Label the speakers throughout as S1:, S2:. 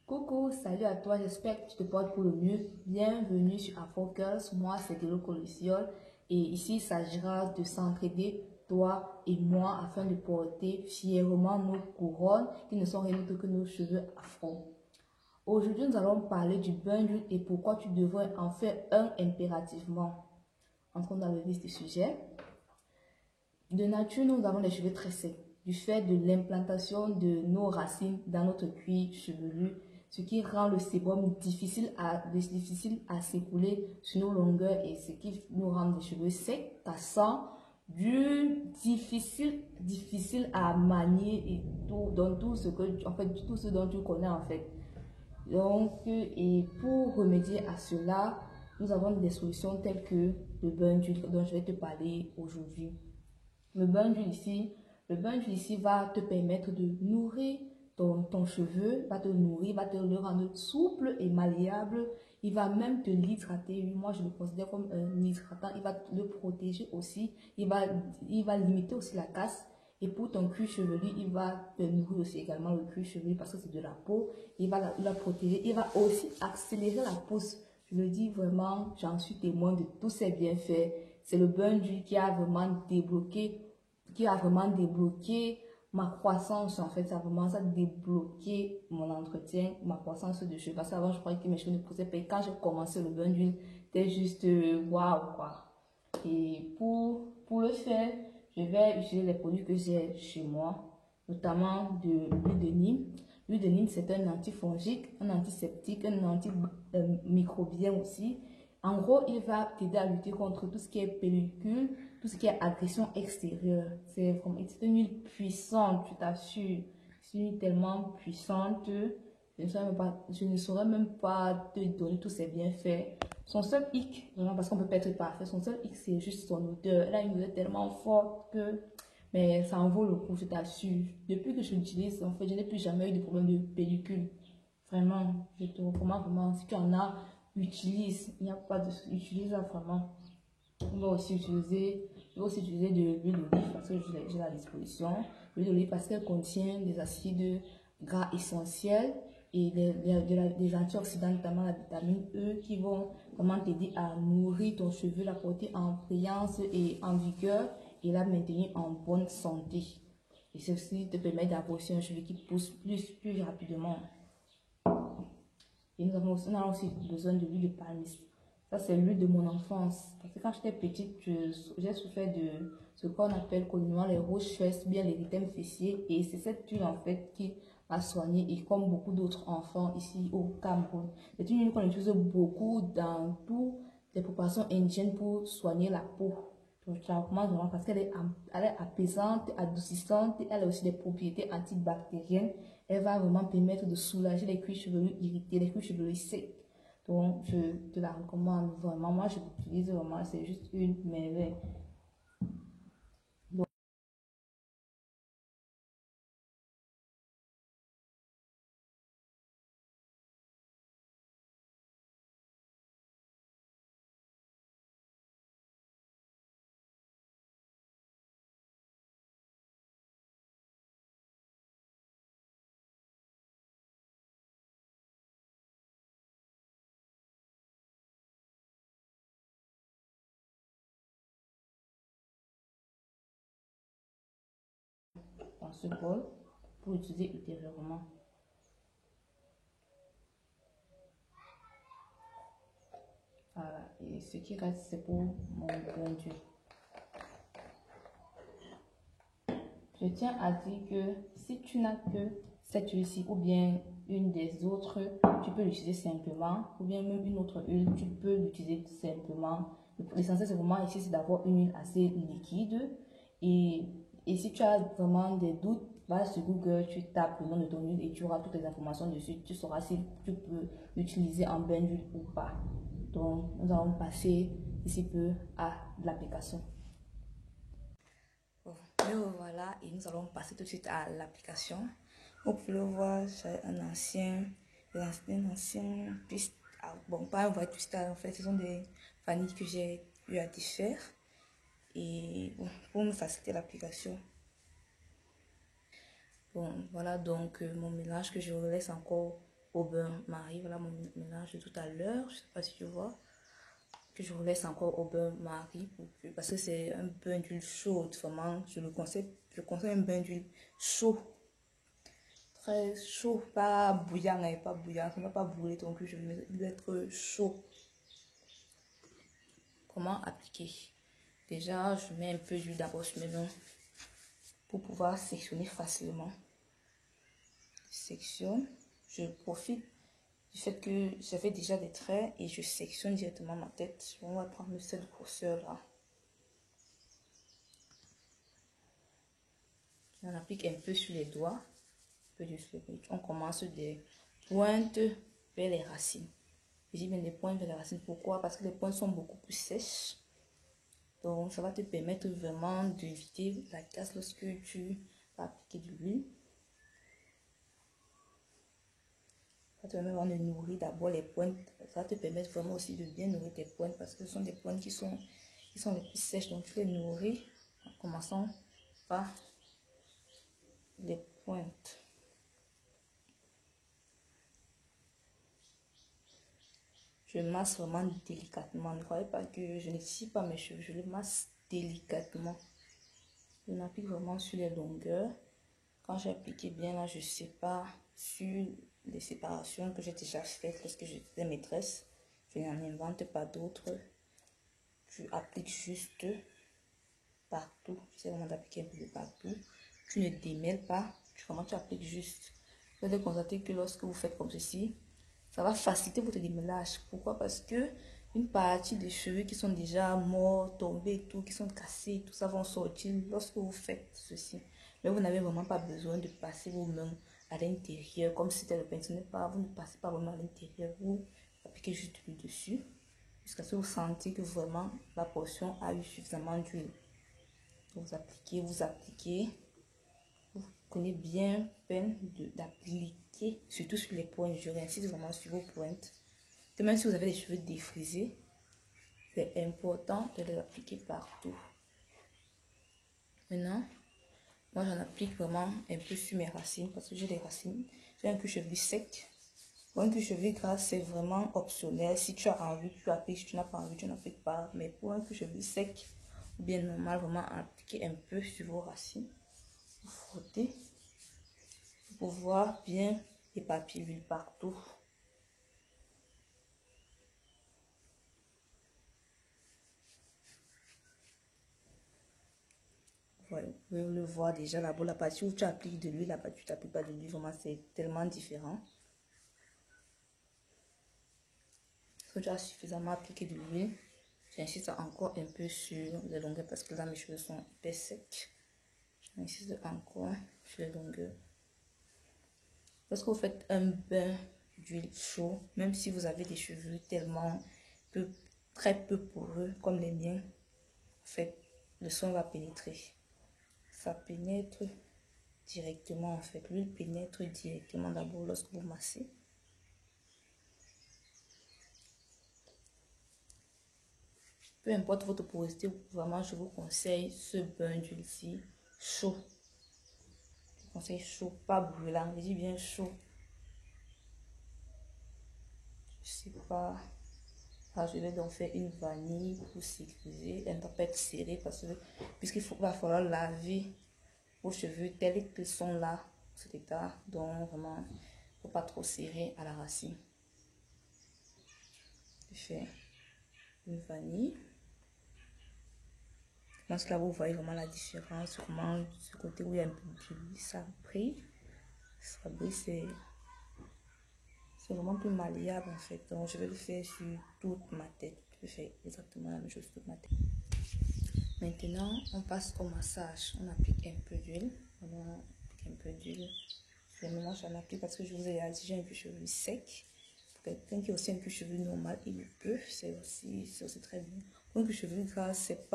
S1: Coucou, salut à toi, j'espère que tu te portes pour le mieux. Bienvenue sur Afocus, moi c'est Kelo Coluciol et ici il s'agira de s'entraider, toi et moi, afin de porter fièrement nos couronnes qui ne sont rien d'autre que nos cheveux afro. Aujourd'hui, nous allons parler du bain d'huile et pourquoi tu devrais en faire un impérativement. Entrons dans le vif du sujet. De nature, nous avons les cheveux très secs du fait de l'implantation de nos racines dans notre cuir chevelu, ce qui rend le sébum difficile à s'écouler sur nos longueurs et ce qui nous rend des cheveux secs, cassants, difficile à manier et tout, dans tout ce que, en fait, tout ce dont tu connais en fait. Donc, et pour remédier à cela, nous avons des solutions telles que le bain d'huile dont je vais te parler aujourd'hui. Le bain d'huile ici va te permettre de nourrir ton cheveu, va te nourrir, va te le rendre souple et malléable. Il va même te l'hydrater. Moi, je le considère comme un hydratant. Il va le protéger aussi. Il va limiter aussi la casse. Et pour ton cuir chevelu, il va te nourrir aussi également le cuir chevelu parce que c'est de la peau. Il va la protéger. Il va aussi accélérer la pousse. Je le dis vraiment, j'en suis témoin de tous ces bienfaits. C'est le bain d'huile qui a vraiment débloqué ma croissance. En fait, ça a vraiment débloqué mon entretien, ma croissance de cheveux. Parce qu'avant, je croyais que mes cheveux ne poussaient pas. Et quand j'ai commencé le bain d'huile, c'était juste waouh, quoi. Et pour le faire, je vais utiliser les produits que j'ai chez moi, notamment de l'huile de Nîmes. L'huile de Nîmes, c'est un antifongique, un antiseptique, un antimicrobien aussi. En gros, il va t'aider à lutter contre tout ce qui est pellicule, tout ce qui est agression extérieure. C'est une huile puissante, je t'assure. C'est une huile tellement puissante. Je ne saurais même pas te donner tous ses bienfaits. Son seul hic, vraiment parce qu'on ne peut pas être parfait, son seul hic c'est juste son odeur. Elle a une odeur tellement forte que, mais ça en vaut le coup, je t'assure. Depuis que je l'utilise, en fait, je n'ai plus jamais eu de problème de pellicule. Vraiment, je te recommande vraiment, si tu en as, utilise. Il n'y a pas de... Utilise-la vraiment. On va aussi utiliser, je vais aussi utiliser de l'huile d'olive parce que j'ai la disposition. L'huile d'olive parce qu'elle contient des acides gras essentiels et des antioxydants, notamment la vitamine E, qui vont vraiment t'aider à nourrir ton cheveu, la porter en brillance et en vigueur et la maintenir en bonne santé. Et ceci te permet d'avoir aussi un cheveu qui pousse plus rapidement. Et on a aussi besoin de l'huile de palme. Ça, c'est l'huile de mon enfance. Parce que quand j'étais petite, j'ai souffert de ce qu'on appelle communément les roches fesses, bien l'érythème fessier. Et c'est cette huile, en fait, qui m'a soignée. Et comme beaucoup d'autres enfants ici au Cameroun, c'est une huile qu'on utilise beaucoup dans toutes les préparations indiennes pour soigner la peau. Donc, je la recommande vraiment parce qu'elle est apaisante, adoucissante. Elle a aussi des propriétés antibactériennes. Elle va vraiment permettre de soulager les cuirs chevelus irrités, les cuirs chevelus secs. Donc, je te la recommande vraiment. Moi, je l'utilise vraiment. C'est juste une merveille. Donc, dans ce bol, pour utiliser ultérieurement. Voilà. Et ce qui reste, c'est pour mon bain d'huile. Je tiens à dire que si tu n'as que cette huile-ci ou bien une des autres, tu peux l'utiliser simplement, ou bien même une autre huile, tu peux l'utiliser simplement. L'essentiel, c'est vraiment ici, c'est d'avoir une huile assez liquide. Et, et si tu as vraiment des doutes, va sur Google, tu tapes le nom de ton huile et tu auras toutes les informations dessus. Tu sauras si tu peux l'utiliser en bain d'huile ou pas. Donc, nous allons passer ici peu à l'application. Bon, me revoilà et nous allons passer tout de suite à l'application. Vous pouvez le voir, j'ai un ancien twist. Bon, pas un vrai twist, en fait, ce sont des vanilles que j'ai eu à défaire. Et bon, pour me faciliter l'application. Bon, voilà donc mon mélange que je laisse encore au bain-marie. Voilà mon mélange de tout à l'heure. Je sais pas si tu vois. Que je vous laisse encore au bain-marie parce que c'est un bain d'huile chaude. Vraiment, je conseille un bain d'huile chaud. Très chaud, pas bouillant, hein, pas bouillant. Ça ne va pas brûler ton cul. Il doit être chaud. Comment appliquer? Déjà, je mets un peu d'huile d'abord sur mes mains pour pouvoir sectionner facilement. Je sectionne. Je profite du fait que j'avais déjà des traits et je sectionne directement ma tête. On va prendre cette grosseur là. On applique un peu sur les doigts. On commence des pointes vers les racines. Je dis bien des pointes vers les racines. Pourquoi? Parce que les pointes sont beaucoup plus sèches. Donc, ça va te permettre vraiment d'éviter la casse lorsque tu vas appliquer de l'huile. Ça te permet vraiment de nourrir d'abord les pointes. Ça va te permettre vraiment aussi de bien nourrir tes pointes parce que ce sont des pointes qui sont les plus sèches. Donc, tu les nourris en commençant par les pointes. Je masse vraiment délicatement. Ne croyez pas que je ne tire pas mes cheveux. Je les masse délicatement. Je m'applique vraiment sur les longueurs. Quand j'ai appliqué bien, là, je sépare sur les séparations que j'ai déjà faites lorsque j'étais maîtresse. Je n'en invente pas d'autres. Tu appliques juste partout. J'essaie vraiment d'appliquer un peu de partout. Tu ne démêles pas. Tu appliques juste. Vous allez constater que lorsque vous faites comme ceci, ça va faciliter votre démêlage. Pourquoi? Parce que une partie des cheveux qui sont déjà morts, tombés et tout, qui sont cassés, tout ça vont sortir lorsque vous faites ceci. Mais vous n'avez vraiment pas besoin de passer vos mains à l'intérieur comme si c'était le pinceau. Vous ne passez pas vraiment à l'intérieur. Vous appliquez juste l'huile dessus jusqu'à ce que vous sentez que vraiment la portion a eu suffisamment d'huile. Vous appliquez, vous prenez bien peine d'appliquer, surtout sur les pointes. Je réinsiste vraiment sur vos pointes. Que même si vous avez des cheveux défrisés, c'est important de les appliquer partout. Maintenant, moi j'en applique vraiment un peu sur mes racines parce que j'ai des racines. J'ai un cuir chevelu sec. Pour un cuir chevelu gras, c'est vraiment optionnel. Si tu as envie, tu appliques. Si tu n'as pas envie, tu n'appliques pas. Mais pour un cuir chevelu sec, ou bien normal, vraiment appliquer un peu sur vos racines. Vous frottez pour pouvoir bien éparpiller l'huile partout. Ouais, vous pouvez le voir déjà là-bas, la partie où tu appliques de l'huile, la partie où tu n'appliques pas de l'huile, vraiment c'est tellement différent. Si tu as suffisamment appliqué de l'huile, j'insiste encore un peu sur les longueurs parce que là mes cheveux sont hyper secs. J'insiste encore sur les longueurs. Lorsque vous faites un bain d'huile chaud, même si vous avez des cheveux tellement très peu poreux comme les miens, en fait, le son va pénétrer. Ça pénètre directement en fait. L'huile pénètre directement d'abord lorsque vous massez. Peu importe votre porosité, vraiment je vous conseille ce bain d'huile-ci chaud. Je vous conseille chaud, pas brûlant. Je dis bien chaud. Je sais pas. Ah, je vais donc faire une vanille pour sécuriser. Elle ne doit pas être serrée parce que puisqu'il va falloir laver vos cheveux tels qu'ils sont là, cet état. Donc vraiment, il ne faut pas trop serrer à la racine. Je fais une vanille. Je pense que là vous voyez vraiment la différence, vraiment ce côté où il y a un peu de ça brille. Ça brille, c'est vraiment plus malléable en fait. Donc je vais le faire sur toute ma tête. Je fais exactement la même chose sur toute ma tête. Maintenant, on passe au massage. On applique un peu d'huile. On applique un peu d'huile. Maintenant, j'en applique parce que je vous ai dit, j'ai un cuir chevelu sec. Pour quelqu'un qui a aussi un cuir chevelu normal, il le peut. C'est aussi très bien. Pour un cuir chevelu gras, c'est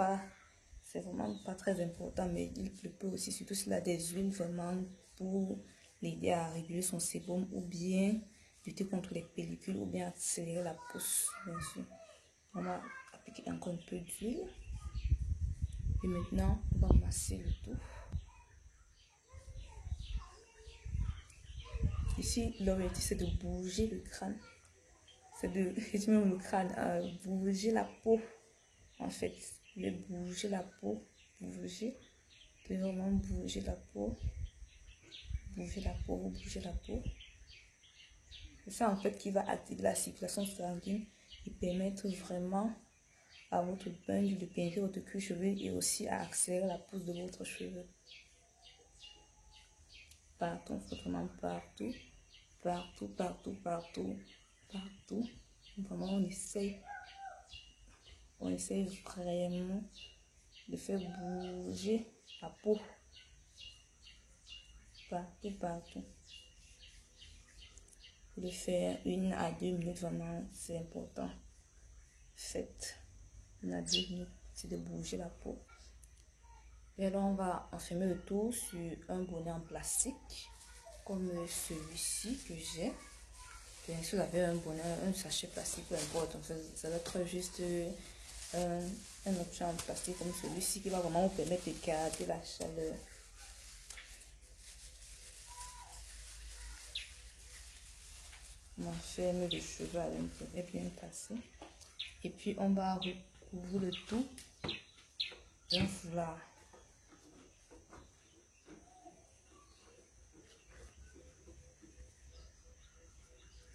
S1: vraiment pas très important, mais il le peut aussi, surtout s'il a des huiles vraiment pour l'aider à réguler son sébum ou bien lutter contre les pellicules ou bien accélérer la pousse, bien sûr. On va appliquer encore un peu d'huile. Et maintenant, on va masser le tout. Ici, l'objectif, c'est de bouger le crâne. C'est de, je dis même le crâne, bouger la peau. En fait, je vais bouger la peau, bouger. Je vais vraiment bouger la peau. Bouger la peau, bouger la peau. C'est ça, en fait, qui va activer la circulation sanguine et permettre vraiment à votre bundle de pénétrer votre cuir chevelu et aussi à accélérer la pousse de votre cheveu. Partout, vraiment partout, partout, partout, partout, partout. Vraiment, on essaye vraiment de faire bouger la peau. Partout, partout. Pour le faire 1 à 2 minutes, vraiment, c'est important. Faites 1 à 2 minutes, c'est de bouger la peau. Et alors, on va enfermer le tout sur un bonnet en plastique, comme celui-ci que j'ai. Bien sûr, vous avez un bonnet, un sachet plastique, peu importe. En fait, ça va être juste un objet en plastique comme celui-ci qui va vraiment vous permettre de garder la chaleur. On enferme le cheveu à l'intérieur bien placé. Et puis, on va recouvrir le tout d'un foulard.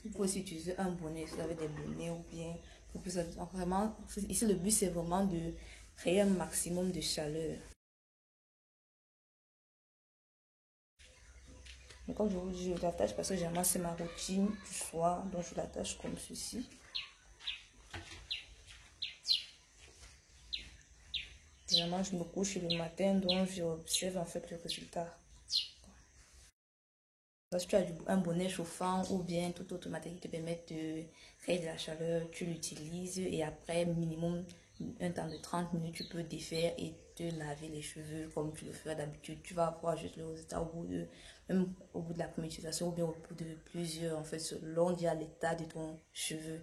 S1: Vous pouvez aussi utiliser un bonnet si vous avez des bonnets ou bien vraiment, ici le but c'est vraiment de créer un maximum de chaleur. Donc, comme je vous dis, je l'attache parce que généralement c'est ma routine du soir, donc je l'attache comme ceci. Généralement je me couche le matin, donc j'observe en fait le résultat. Si tu as un bonnet chauffant ou bien tout autre matériel qui te permet de créer de la chaleur, tu l'utilises et après minimum un temps de 30 minutes, tu peux défaire et te laver les cheveux comme tu le ferais d'habitude. Tu vas voir juste le résultat même au bout de la première utilisation ou bien au bout de plusieurs, en fait, selon l'état de ton cheveu.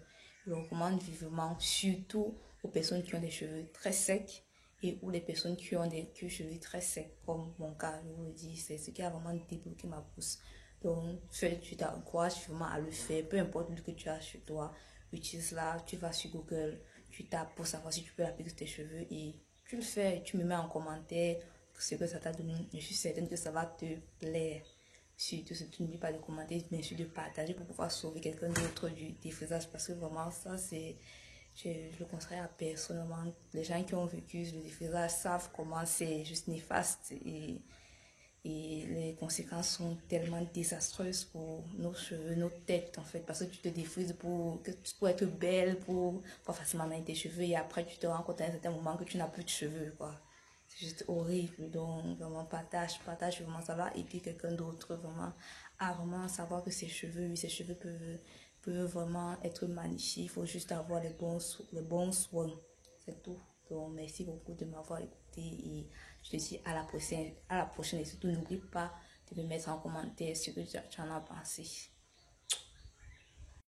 S1: Je recommande vivement, surtout aux personnes qui ont des cheveux très secs et ou les personnes qui ont des cheveux très secs, comme mon cas, je vous le dis, c'est ce qui a vraiment débloqué ma pousse. Donc, tu t'encourages vraiment à le faire, peu importe ce que tu as sur toi, utilise-la, tu vas sur Google, tu tapes pour savoir si tu peux l'appliquer sur tes cheveux et tu le fais et tu me mets en commentaire ce que ça t'a donné. Je suis certaine que ça va te plaire. Surtout, n'oublie pas de commenter, bien sûr, de partager pour pouvoir sauver quelqu'un d'autre du défrisage parce que vraiment, ça, c'est. Je le conseille à personnellement. Les gens qui ont vécu le défrisage savent comment c'est juste néfaste et les conséquences sont tellement désastreuses pour nos cheveux, nos têtes en fait, parce que tu te défrises pour être belle, pour facilement mettre tes cheveux et après tu te rends compte à un certain moment que tu n'as plus de cheveux, quoi. C'est juste horrible. Donc vraiment partage vraiment, ça va aider quelqu'un d'autre vraiment à vraiment savoir que ses cheveux peuvent vraiment être magnifiques. Il faut juste avoir les bons soins, c'est tout. Donc merci beaucoup de m'avoir écouté et je te dis à la prochaine et surtout n'oublie pas de me mettre en commentaire ce que tu en as pensé.